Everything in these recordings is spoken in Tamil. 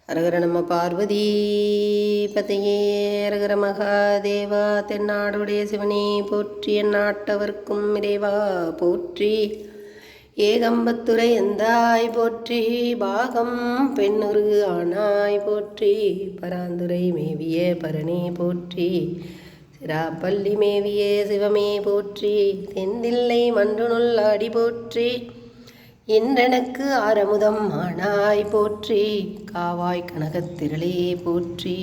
அரகர நம பார்வதி பதையே அரகர மகாதேவா. தென்னாடுடைய சிவனே போற்றி, எந்நாட்டவர்க்கும் இறைவா போற்றி. ஏகம்பத்துரை எந்தாய் போற்றி, பாகம் பெண்ணுரு ஆனாய் போற்றி. பராந்துரை மேவிய பரணே போற்றி, சிராப்பள்ளி மேவிய சிவமே போற்றி. தெந்தில்லை மன்றுனுள் ஆடி போற்றி, இன்றெனக்கு ஆரமுதம் ஆனாய் போற்றி. காவாய் கனகத்திரளே போற்றி,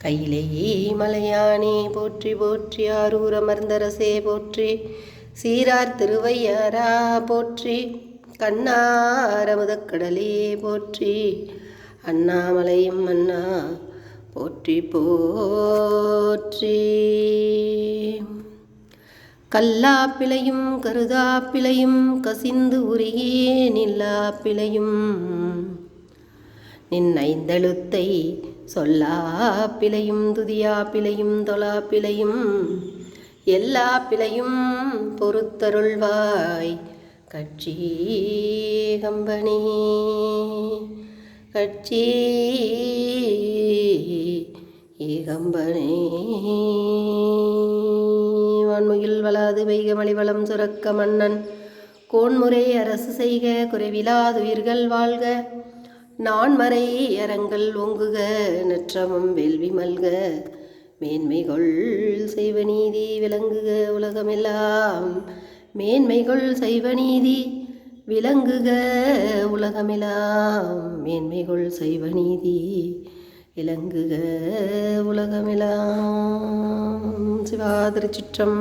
கையிலேயே மலையானே போற்றி போற்றி. ஆரூர் அமர்ந்தரசே போற்றி, சீரார் திருவையாரா போற்றி. கண்ணாரமுதக்கடலே போற்றி, அண்ணாமலையும் அண்ணா போற்றி போற்றி. கல்லாப்பிளையும் கருதாப்பிளையும் கசிந்து உருகியே நில்லாப்பிளையும், நின் ஐந்தெழுத்தை சொல்லாப்பிளையும் துதியாப்பிளையும் தொலாப்பிளையும், எல்லா பிழையும் பொறுத்தருள்வாய் கட்சி கம்பனே. கட்சி ஏகம்பனே. வான்முகில் வளாது வைக மலிவளம் சுரக்க மன்னன் கோன்முறை அரசு செய்க. குறைவிலாதுயிர்கள் வாழ்க, நான்மறை அறங்கள் ஓங்குக. நற்றமம் வேள்வி மல்க, மேன்மைகள் செய்வ நீதி விளங்குக உலகமெல்லாம். மேன்மைகள் செய்வ நீதி விளங்குக உலகமெல்லாம். மேன்மைகள் செய்வ நீதி விளங்குக உலகமெல்லாம். சிவா திருச்சிற்றம்.